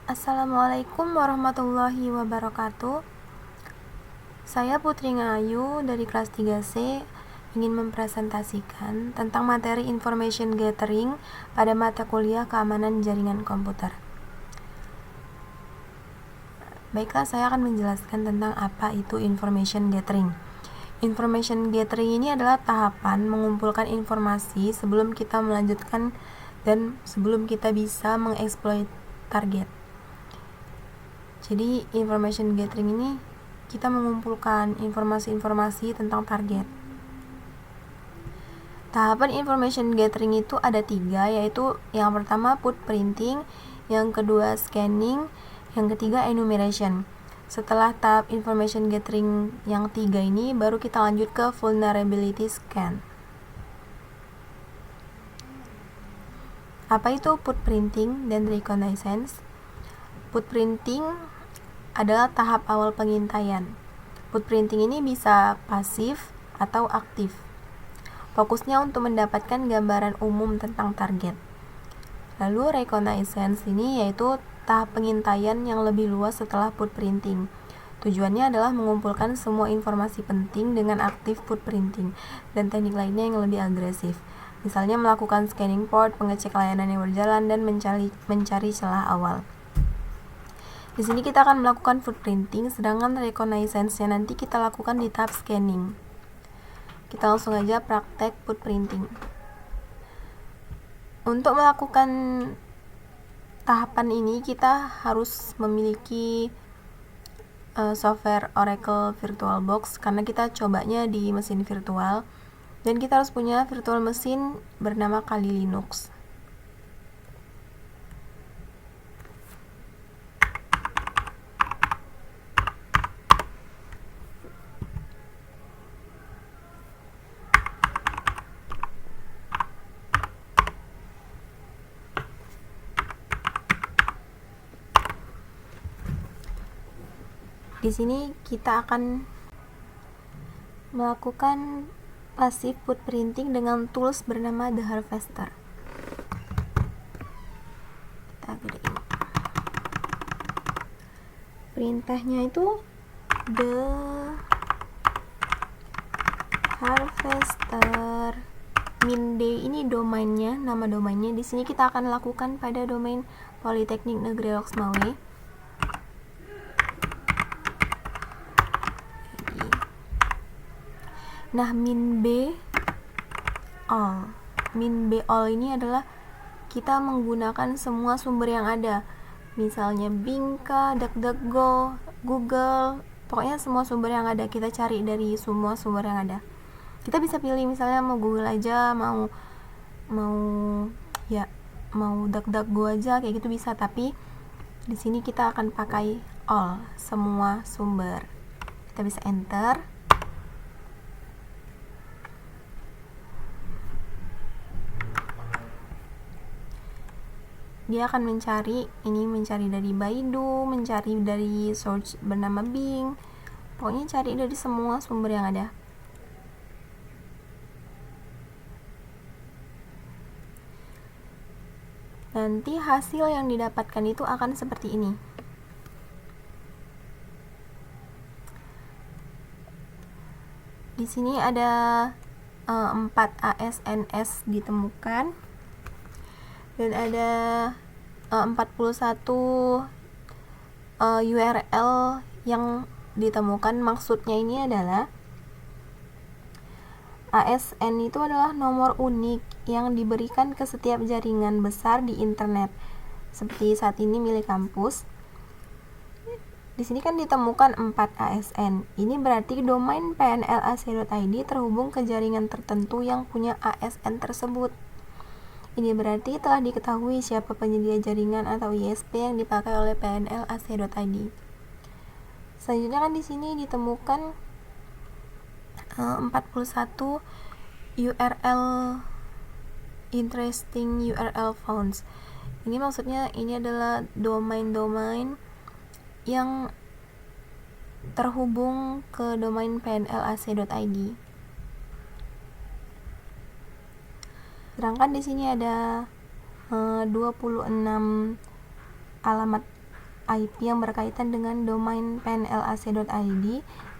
Assalamualaikum warahmatullahi wabarakatuh. Saya Putri Ngayu dari kelas 3C ingin mempresentasikan tentang materi Information Gathering pada mata kuliah Keamanan Jaringan Komputer. Baiklah, saya akan menjelaskan tentang apa itu Information Gathering. Information Gathering ini adalah tahapan mengumpulkan informasi sebelum kita melanjutkan dan sebelum kita bisa mengeksploit target. Jadi information gathering ini kita mengumpulkan informasi-informasi tentang target. Tahapan information gathering itu ada 3, yaitu yang pertama put printing, yang kedua scanning, yang ketiga enumeration. Setelah tahap information gathering yang 3 ini, baru kita lanjut ke vulnerability scan. Apa itu put printing dan reconnaissance? Put printing adalah tahap awal pengintaian. Put printing ini bisa pasif atau aktif. Fokusnya untuk mendapatkan gambaran umum tentang target. Lalu reconnaissance ini yaitu tahap pengintaian yang lebih luas setelah put printing. Tujuannya adalah mengumpulkan semua informasi penting dengan aktif put printing dan teknik lainnya yang lebih agresif. Misalnya melakukan scanning port, mengecek layanan yang berjalan, dan mencari celah awal. Di sini kita akan melakukan footprinting, sedangkan reconnaissance-nya nanti kita lakukan di tahap scanning. Kita langsung aja praktek footprinting. Untuk melakukan tahapan ini kita harus memiliki software Oracle VirtualBox karena kita cobanya di mesin virtual, dan kita harus punya virtual mesin bernama Kali Linux. Di sini kita akan melakukan passive footprinting dengan tools bernama The Harvester. Kita gedein. Perintahnya itu The Harvester. Min D ini domainnya, nama domainnya. Di sini kita akan lakukan pada domain Politeknik Negeri Loksmawe. Nah, min B all. Min B all ini adalah kita menggunakan semua sumber yang ada. Misalnya Bing, DuckDuckGo, Google, pokoknya semua sumber yang ada kita cari dari semua sumber yang ada. Kita bisa pilih misalnya mau Google aja, mau DuckDuckGo aja, kayak gitu bisa, tapi di sini kita akan pakai all, semua sumber. Kita bisa enter. Dia akan mencari dari Baidu, mencari dari search bernama Bing, pokoknya cari dari semua sumber yang ada. Nanti hasil yang didapatkan itu akan seperti ini. Di sini ada 4 ASNS ditemukan. Dan ada 41 URL yang ditemukan. Maksudnya ini adalah ASN itu adalah nomor unik yang diberikan ke setiap jaringan besar di internet. Seperti saat ini milik kampus. Di sini kan ditemukan 4 ASN. Ini berarti domain pnlac.id terhubung ke jaringan tertentu yang punya ASN tersebut. Ini berarti telah diketahui siapa penyedia jaringan atau ISP yang dipakai oleh pnlac.id. Selanjutnya kan di sini ditemukan 41 URL interesting URL founds. Ini maksudnya ini adalah domain-domain yang terhubung ke domain pnlac.id. Sedangkan di sini ada 26 alamat IP yang berkaitan dengan domain pnlac.id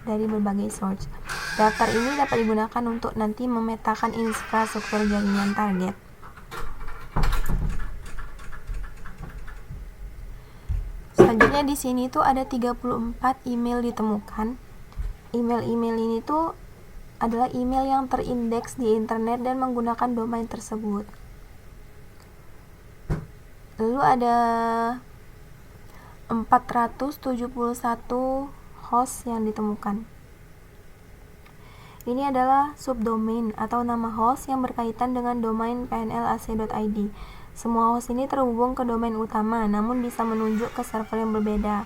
dari berbagai source. Daftar ini dapat digunakan untuk nanti memetakan infrastruktur jaringan target. Selanjutnya di sini tuh ada 34 email ditemukan. Email-email ini tuh adalah email yang terindeks di internet dan menggunakan domain tersebut. Lalu ada 471 host yang ditemukan. Ini adalah subdomain atau nama host yang berkaitan dengan domain pnlac.id. Semua host ini terhubung ke domain utama, namun bisa menunjuk ke server yang berbeda.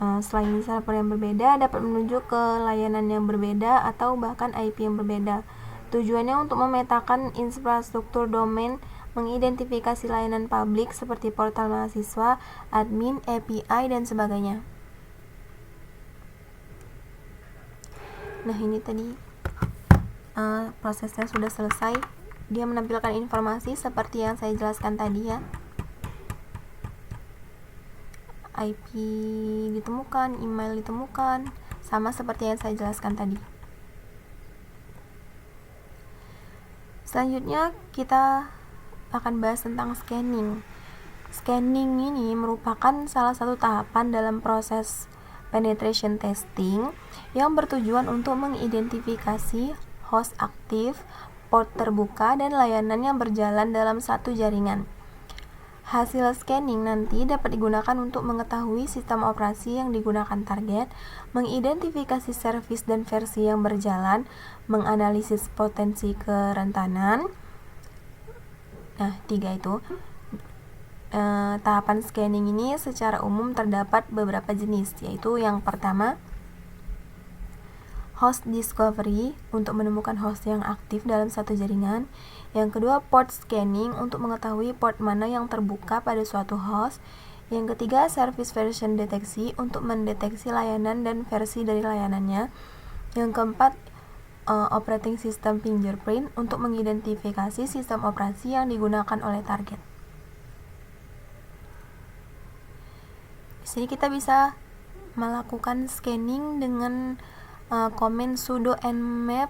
Selain server yang berbeda, dapat menunjuk ke layanan yang berbeda atau bahkan IP yang berbeda. Tujuannya untuk memetakan infrastruktur domain, mengidentifikasi layanan publik seperti portal mahasiswa, admin, API, dan sebagainya. Nah, ini tadi prosesnya sudah selesai. Dia menampilkan informasi seperti yang saya jelaskan tadi ya. IP ditemukan, email ditemukan, sama seperti yang saya jelaskan tadi. Selanjutnya kita akan bahas tentang scanning. Scanning ini merupakan salah satu tahapan dalam proses penetration testing yang bertujuan untuk mengidentifikasi host aktif, port terbuka, dan layanan yang berjalan dalam satu jaringan. Hasil scanning nanti dapat digunakan untuk mengetahui sistem operasi yang digunakan target, mengidentifikasi servis dan versi yang berjalan, menganalisis potensi kerentanan. Nah, 3 itu. Tahapan scanning ini secara umum terdapat beberapa jenis, yaitu yang pertama, host discovery untuk menemukan host yang aktif dalam satu jaringan. Yang kedua, port scanning untuk mengetahui port mana yang terbuka pada suatu host. Yang ketiga, service version deteksi untuk mendeteksi layanan dan versi dari layanannya. Yang keempat, operating system fingerprint untuk mengidentifikasi sistem operasi yang digunakan oleh target. Di sini kita bisa melakukan scanning dengan komen sudo nmap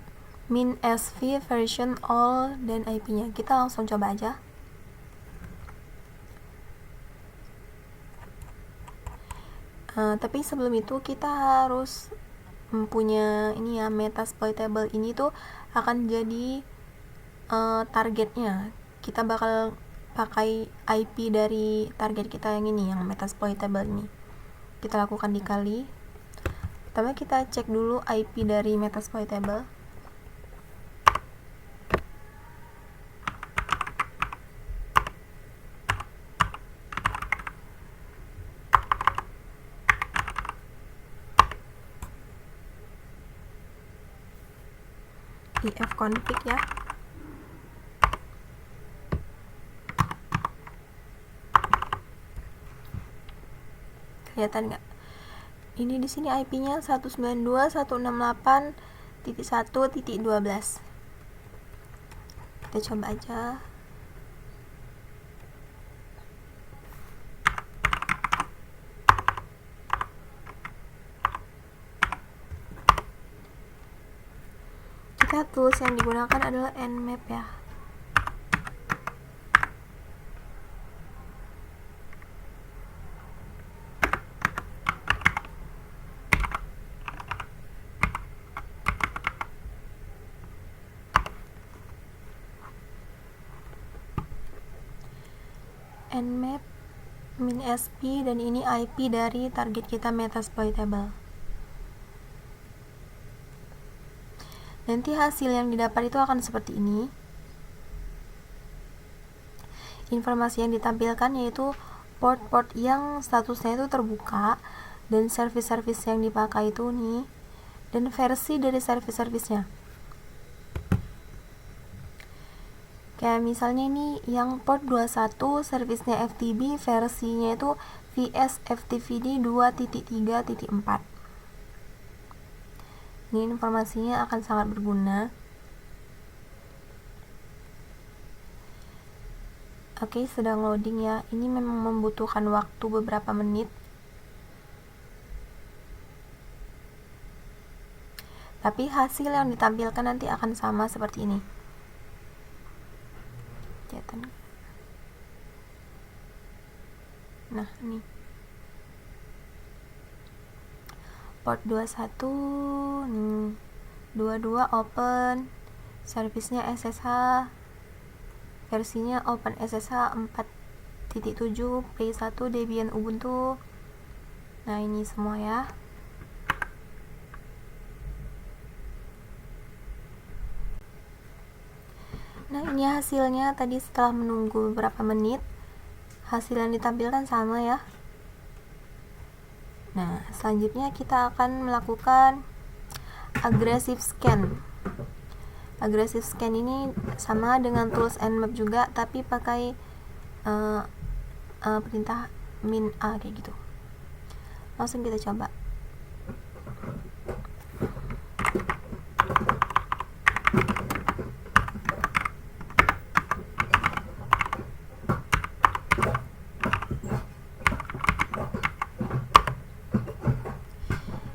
-sv version all dan IP-nya. Kita langsung coba aja. Tapi sebelum itu kita harus mempunyai ini ya, Metasploitable ini tuh akan jadi targetnya. Kita bakal pakai IP dari target kita yang ini, yang Metasploitable ini. Kita lakukan dikali. Pertama kita cek dulu IP dari Metasploitable. ifconfig ya. Kelihatan nggak? Ini di sini IP-nya 192.168.1.12. Kita coba aja. Kita tools yang digunakan adalah nmap ya. nmap -sp dan ini IP dari target kita Metasploitable. Nanti hasil yang didapat itu akan seperti ini. Informasi yang ditampilkan yaitu port-port yang statusnya itu terbuka dan service-service yang dipakai itu nih, dan versi dari service-servicenya. Kayak misalnya ini yang port 21 servisnya FTP, versinya itu VS FTPD 2.3.4. Ini informasinya akan sangat berguna. Oke, sedang loading ya. Ini memang membutuhkan waktu beberapa menit. Tapi hasil yang ditampilkan nanti akan sama seperti ini. Nah, ini. Port 21, 22 open. Servisnya SSH. Versinya Open SSH 4.7, Play 1, Debian Ubuntu. Nah, ini semua ya. Nah, ini hasilnya tadi setelah menunggu beberapa menit. Hasil yang ditampilkan sama ya. Nah, selanjutnya kita akan melakukan aggressive scan. Aggressive scan ini sama dengan tools Nmap juga, tapi pakai perintah -a kayak gitu. Langsung kita coba.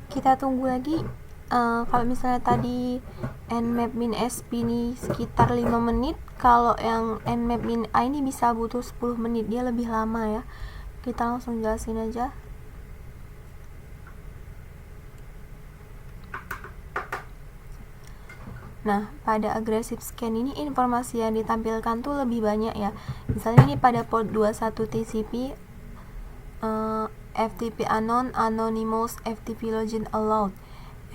Kita tunggu lagi. Kalau misalnya tadi nmap -sp ini sekitar 5 menit, kalau yang nmap -a ini bisa butuh 10 menit, dia lebih lama ya. Kita langsung jelasin aja. Nah, pada aggressive scan ini informasi yang ditampilkan tuh lebih banyak ya. Misalnya ini pada port 21 TCP, FTP unknown, anonymous, FTP login allowed,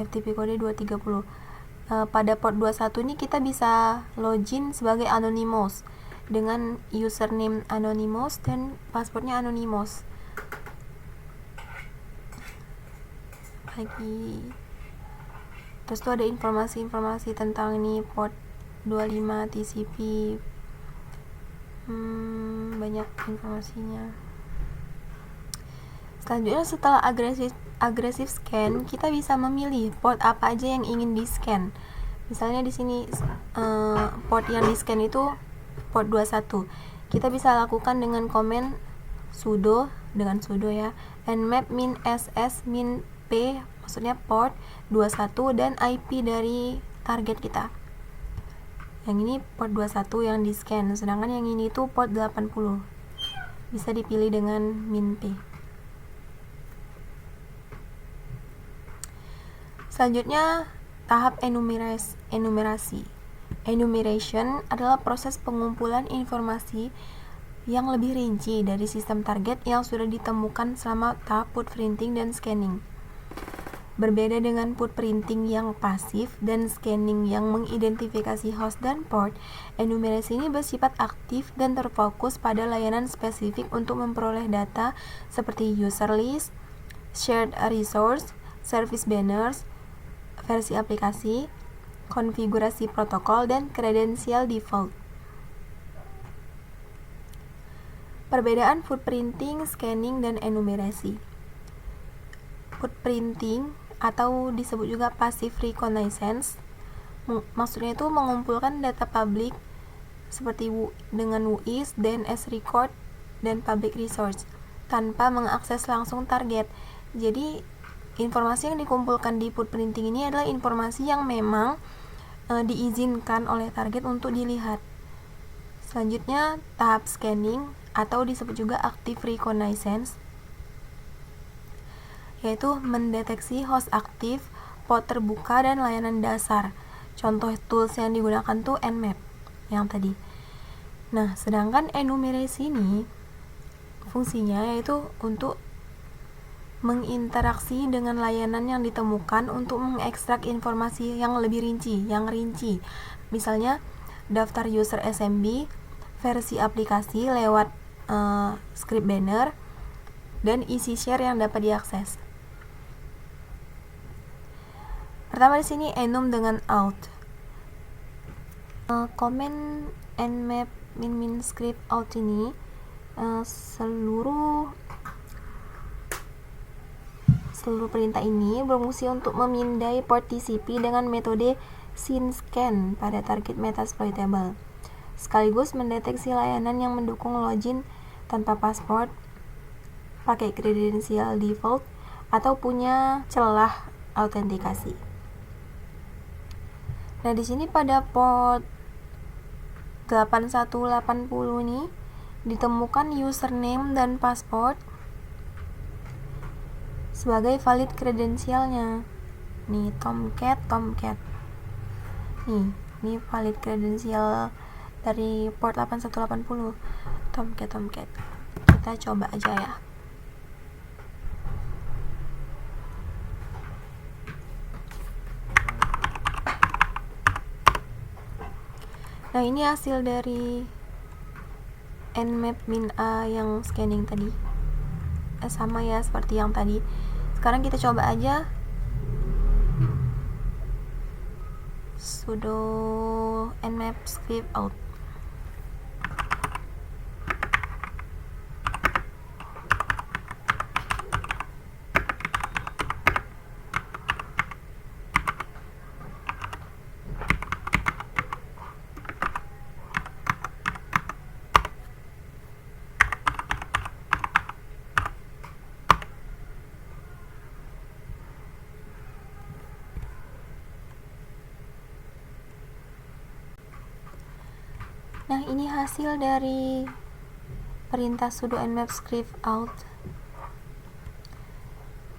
FTP kode 230. Pada port 21 ini kita bisa login sebagai anonymous dengan username anonymous dan passwordnya anonymous. Lagi terus tuh ada informasi-informasi tentang ini port 25 TCP, banyak informasinya. Selanjutnya setelah aggressive scan, kita bisa memilih port apa aja yang ingin di scan. Misalnya di sini port yang di scan itu port 21. Kita bisa lakukan dengan komen sudo ya, nmap -ss -p, maksudnya port 21 dan IP dari target kita. Yang ini port 21 yang di scan, sedangkan yang ini tuh port 80. Bisa dipilih dengan -p. Selanjutnya tahap enumerasi. Enumeration adalah proses pengumpulan informasi yang lebih rinci dari sistem target yang sudah ditemukan selama tahap footprinting dan scanning. Berbeda dengan footprinting yang pasif dan scanning yang mengidentifikasi host dan port, enumerasi ini bersifat aktif dan terfokus pada layanan spesifik untuk memperoleh data seperti user list, shared resource, service banners, versi aplikasi, konfigurasi protokol, dan kredensial default. Perbedaan footprinting, scanning, dan enumerasi. Footprinting atau disebut juga passive reconnaissance, maksudnya itu mengumpulkan data publik seperti dengan WIS, DNS record, dan public resource tanpa mengakses langsung target. Jadi informasi yang dikumpulkan di footprinting ini adalah informasi yang memang diizinkan oleh target untuk dilihat. Selanjutnya tahap scanning atau disebut juga active reconnaissance, yaitu mendeteksi host aktif, port terbuka, dan layanan dasar. Contoh tools yang digunakan tuh Nmap yang tadi. Nah, sedangkan enumerasi ini fungsinya yaitu untuk menginteraksi dengan layanan yang ditemukan untuk mengekstrak informasi yang lebih rinci, Misalnya, daftar user SMB, versi aplikasi lewat script banner, dan isi share yang dapat diakses. Pertama di sini enum dengan out. Komen nmap -min script out ini seluruh perintah ini berfungsi untuk memindai port TCP dengan metode synscan pada target metasploitable. sekaligus mendeteksi layanan yang mendukung login tanpa password, pakai kredensial default, atau punya celah autentikasi. Nah, di sini pada port 8180 ini ditemukan username dan password sebagai valid kredensialnya. Nih, Tomcat. Ini valid kredensial dari port 8180. Tomcat. Kita coba aja ya. Nah, ini hasil dari Nmap-min-a yang scanning tadi. Sama ya seperti yang tadi. Sekarang kita coba aja sudo nmap script out. Nah, ini hasil dari perintah sudo nmap script out.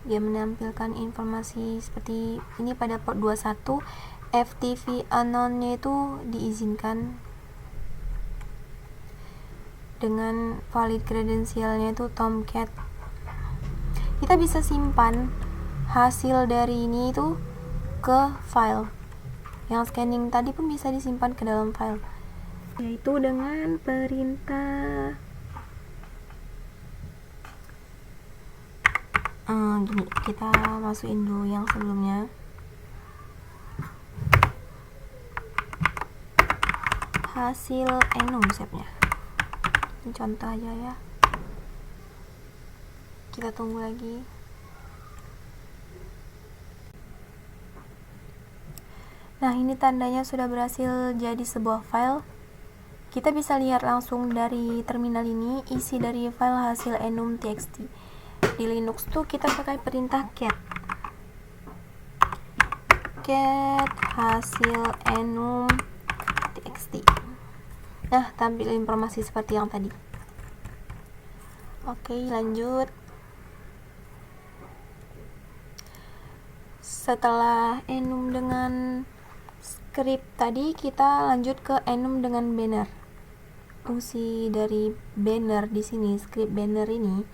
Dia menampilkan informasi seperti ini pada port 21. FTP unknown-nya itu diizinkan dengan valid kredensialnya itu Tomcat. Kita bisa simpan hasil dari ini itu ke file. Yang scanning tadi pun bisa disimpan ke dalam file, yaitu dengan perintah gini. Kita masukin dulu yang sebelumnya. Hasil enum setnya. Ini contoh aja ya. Kita tunggu lagi. Nah, ini tandanya sudah berhasil jadi sebuah file. Kita bisa lihat langsung dari terminal ini isi dari file hasil enum.txt. Di Linux tuh kita pakai perintah cat hasil enum.txt. Nah, tampil informasi seperti yang tadi. Oke, lanjut. Setelah enum dengan script tadi, kita lanjut ke enum dengan banner. Fungsi dari banner di sini, script banner ini,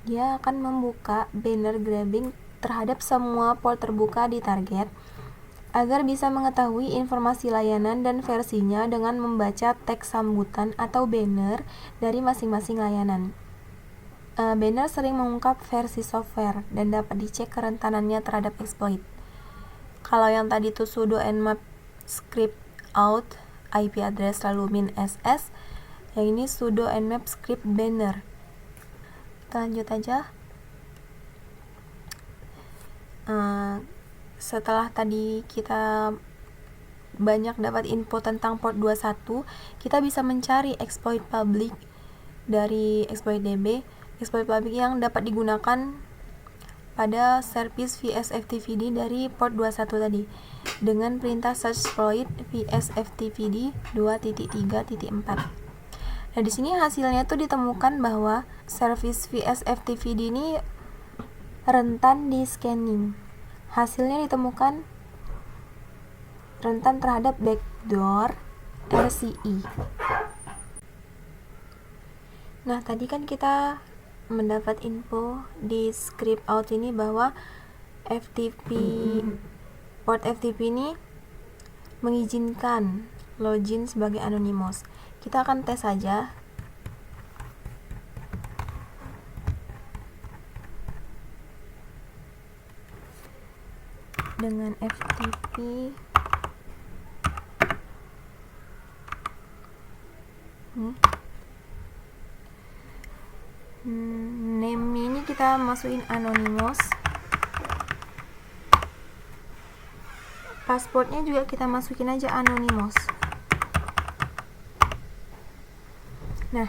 dia akan membuka banner grabbing terhadap semua port terbuka di target agar bisa mengetahui informasi layanan dan versinya dengan membaca teks sambutan atau banner dari masing-masing layanan. Banner sering mengungkap versi software dan dapat dicek kerentanannya terhadap exploit. Kalau yang tadi itu sudo nmap script out IP address lalu -ss, yang ini sudo nmap script banner. Kita lanjut aja. Setelah tadi kita banyak dapat info tentang port 21, kita bisa mencari exploit public dari exploit.db. Exploit public yang dapat digunakan pada service vsFTVD dari port 21 tadi dengan perintah search exploit vsFTVD 2.3.4. Nah, di sini hasilnya tuh ditemukan bahwa service vsFTVD ini rentan di scanning. Hasilnya ditemukan rentan terhadap backdoor RCE. Nah, tadi kan kita mendapat info di script out ini bahwa port FTP ini mengizinkan login sebagai anonymous. Kita akan tes saja. Dengan FTP name ini kita masukin anonymous, passwordnya juga kita masukin aja anonymous. Nah,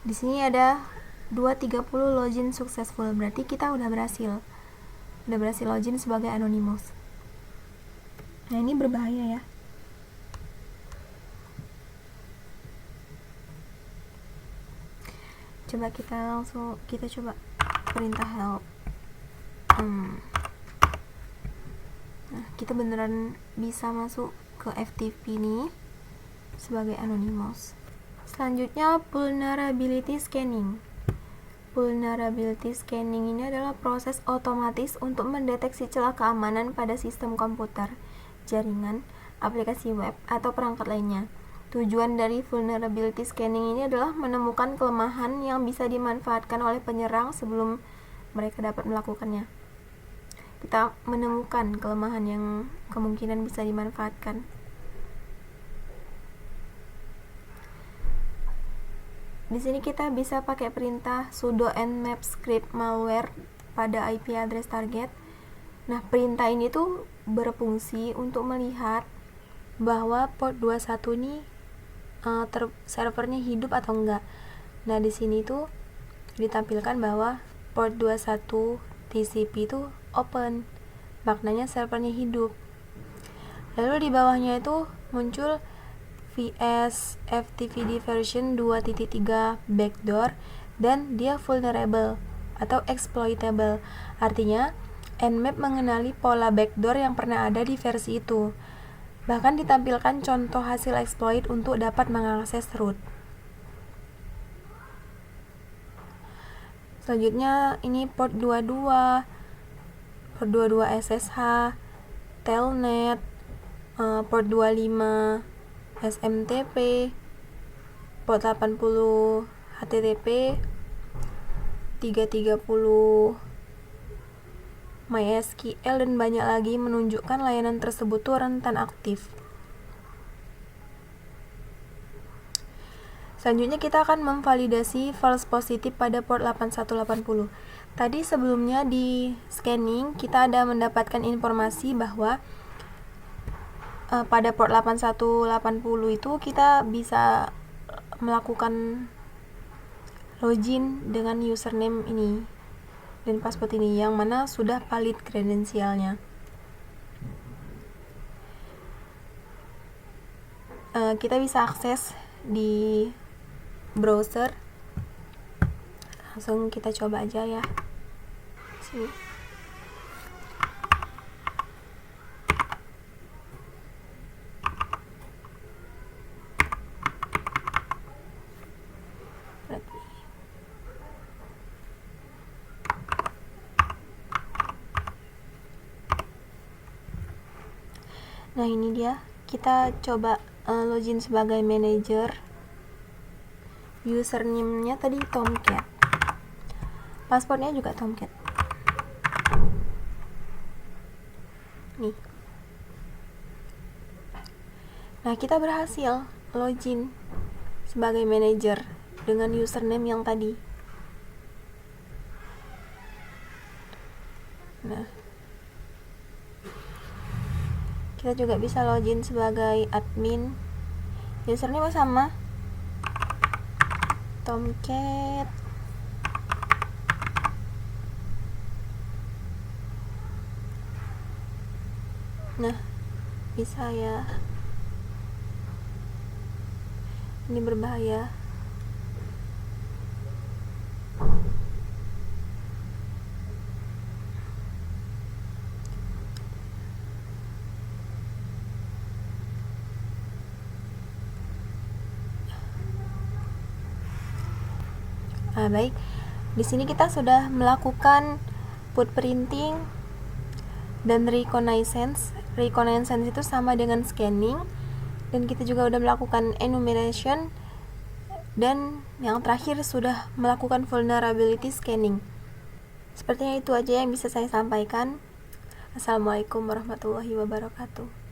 di sini ada 230 login successful, berarti kita udah berhasil login sebagai anonymous. Nah, ini berbahaya ya. Coba kita coba perintah help. Nah, kita beneran bisa masuk ke FTP ini sebagai anonymous. Selanjutnya, vulnerability scanning. Vulnerability scanning ini adalah proses otomatis untuk mendeteksi celah keamanan pada sistem komputer, jaringan, aplikasi web, atau perangkat lainnya. Tujuan dari vulnerability scanning ini adalah menemukan kelemahan yang bisa dimanfaatkan oleh penyerang sebelum mereka dapat melakukannya. Kita menemukan kelemahan yang kemungkinan bisa dimanfaatkan. Di sini kita bisa pakai perintah sudo nmap script malware pada IP address target. Nah, perintah ini tuh berfungsi untuk melihat bahwa port 21 ini servernya hidup atau enggak. Nah, di sini tuh ditampilkan bahwa port 21 TCP itu open, maknanya servernya hidup. Lalu di bawahnya itu muncul VS FTVD version 2.3 backdoor dan dia vulnerable atau exploitable. Artinya, Nmap mengenali pola backdoor yang pernah ada di versi itu. Bahkan ditampilkan contoh hasil exploit untuk dapat mengakses root. Selanjutnya ini port 22 SSH, telnet, port 25 SMTP, port 80 HTTP, 330 MySQL, dan banyak lagi menunjukkan layanan tersebut tuh rentan aktif. Selanjutnya kita akan memvalidasi false positif pada port 8180. Tadi sebelumnya di scanning kita ada mendapatkan informasi bahwa pada port 8180 itu kita bisa melakukan login dengan username ini dan password ini yang mana sudah valid kredensialnya. Kita bisa akses di browser. Langsung kita coba aja ya. Sini. Nah, ini dia. Kita coba login sebagai manager. Username-nya tadi Tomcat. Passwordnya juga Tomcat. Nih. Nah, kita berhasil login sebagai manager dengan username yang tadi. Nah, kita juga bisa login sebagai admin. Username sama, Tomcat. Nah, bisa ya. Ini berbahaya. Nah, baik. Di sini kita sudah melakukan footprinting dan reconnaissance. Reconnaissance itu sama dengan scanning, dan kita juga sudah melakukan enumeration, dan yang terakhir sudah melakukan vulnerability scanning. Sepertinya itu aja yang bisa saya sampaikan. Assalamualaikum warahmatullahi wabarakatuh.